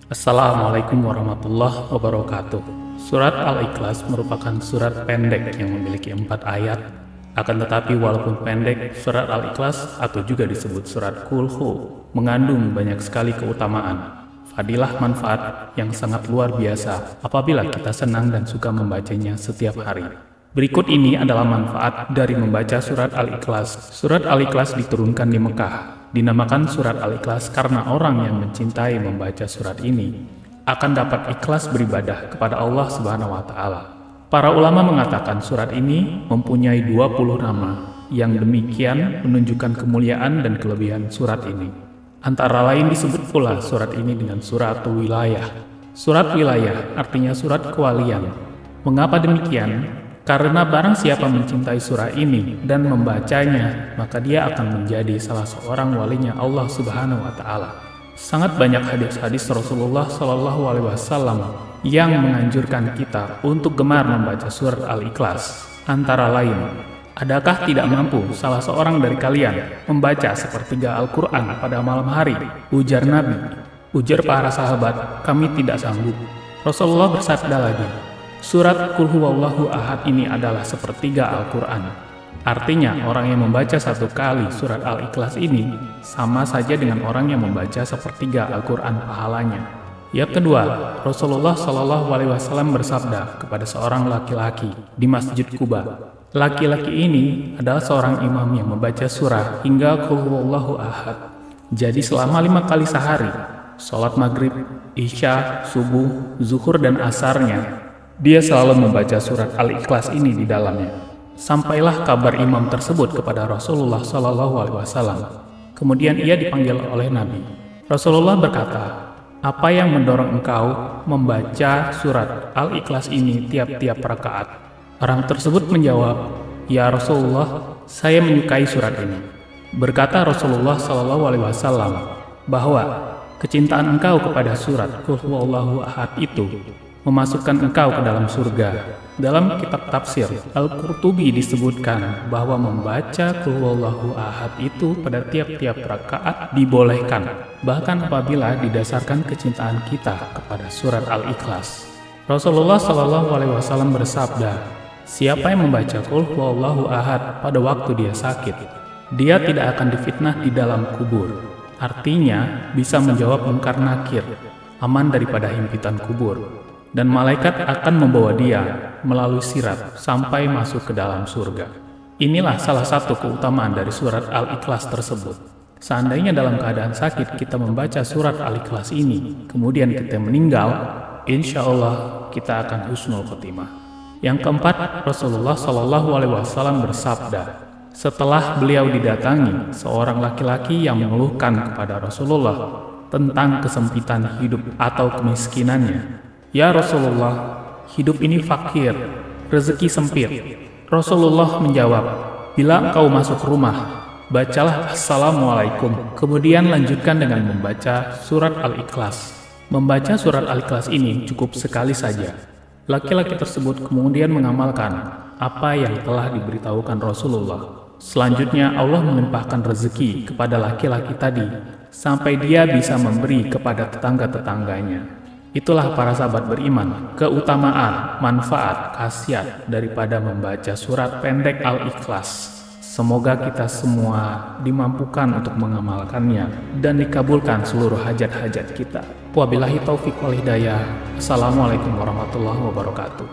Assalamualaikum warahmatullahi wabarakatuh. Surat Al-Ikhlas merupakan surat pendek yang memiliki 4 ayat. Akan tetapi walaupun pendek, surat Al-Ikhlas atau juga disebut surat Qul Hu mengandung banyak sekali keutamaan, fadilah manfaat yang sangat luar biasa apabila kita senang dan suka membacanya setiap hari. Berikut ini adalah manfaat dari membaca surat Al-Ikhlas. Surat Al-Ikhlas diturunkan di Mekah. Dinamakan surat Al-Ikhlas karena orang yang mencintai membaca surat ini akan dapat ikhlas beribadah kepada Allah Subhanahu wa Ta'ala. Para ulama mengatakan surat ini mempunyai 20 nama yang demikian menunjukkan kemuliaan dan kelebihan surat ini. Antara lain disebut pula surat ini dengan surat wilayah. Surat wilayah artinya surat kewalian. Mengapa demikian? Karena barang siapa mencintai surah ini dan membacanya, maka dia akan menjadi salah seorang walinya Allah Subhanahu wa Ta'ala. Sangat banyak hadis-hadis Rasulullah Shallallahu Alaihi Wasallam yang menganjurkan kita untuk gemar membaca surat Al-Ikhlas. Antara lain, adakah tidak mampu salah seorang dari kalian membaca sepertiga Al-Quran pada malam hari? Ujar Nabi. Ujar para sahabat, kami tidak sanggup. Rasulullah bersabda lagi, surat Qul Huwallahu Ahad ini adalah sepertiga Al-Quran. Artinya, orang yang membaca satu kali surat Al-Ikhlas ini sama saja dengan orang yang membaca sepertiga Al-Quran pahalanya. Yang kedua, Rasulullah Shallallahu Alaihi Wasallam bersabda kepada seorang laki-laki di Masjid Quba. Laki-laki ini adalah seorang imam yang membaca surah hingga Qul Huwallahu Ahad. Jadi selama 5 kali sehari, sholat maghrib, isya, subuh, zuhur dan asarnya, dia selalu membaca surat Al-Ikhlas ini di dalamnya. Sampailah kabar imam tersebut kepada Rasulullah Shallallahu Alaihi Wasallam. Kemudian ia dipanggil oleh Nabi. Rasulullah berkata, apa yang mendorong engkau membaca surat Al-Ikhlas ini tiap-tiap rakaat? Orang tersebut menjawab, ya Rasulullah, saya menyukai surat ini. Berkata Rasulullah Shallallahu Alaihi Wasallam bahwa kecintaan engkau kepada surat Qul Huwallahu Ahad itu memasukkan engkau ke dalam surga. Dalam kitab tafsir Al-Qurtubi disebutkan bahwa membaca Qul Huwallahu Ahad itu pada tiap-tiap rakaat dibolehkan, bahkan apabila didasarkan kecintaan kita kepada surat Al-Ikhlas. Rasulullah Shallallahu Alaihi Wasallam bersabda, siapa yang membaca Qul Huwallahu Ahad pada waktu dia sakit, dia tidak akan difitnah di dalam kubur. Artinya bisa menjawab mungkar nakir, aman daripada himpitan kubur. Dan malaikat akan membawa dia melalui sirat sampai masuk ke dalam surga. Inilah salah satu keutamaan dari surat Al-Ikhlas tersebut. Seandainya dalam keadaan sakit kita membaca surat Al-Ikhlas ini, kemudian kita meninggal, insya Allah kita akan husnul khotimah. Yang keempat, Rasulullah Shallallahu Alaihi Wasallam bersabda, setelah beliau didatangi seorang laki-laki yang mengeluhkan kepada Rasulullah tentang kesempitan hidup atau kemiskinannya. Ya Rasulullah, hidup ini fakir, rezeki sempit. Rasulullah menjawab, bila engkau masuk rumah, bacalah Assalamualaikum, kemudian lanjutkan dengan membaca surat Al-Ikhlas. Membaca surat Al-Ikhlas ini cukup sekali saja. Laki-laki tersebut kemudian mengamalkan apa yang telah diberitahukan Rasulullah. Selanjutnya Allah melimpahkan rezeki kepada laki-laki tadi, sampai dia bisa memberi kepada tetangga-tetangganya. Itulah para sahabat beriman, keutamaan, manfaat, khasiat daripada membaca surat pendek Al-Ikhlas. Semoga kita semua dimampukan untuk mengamalkannya dan dikabulkan seluruh hajat-hajat kita. Wabillahi taufiq wal hidayah. Assalamualaikum warahmatullahi wabarakatuh.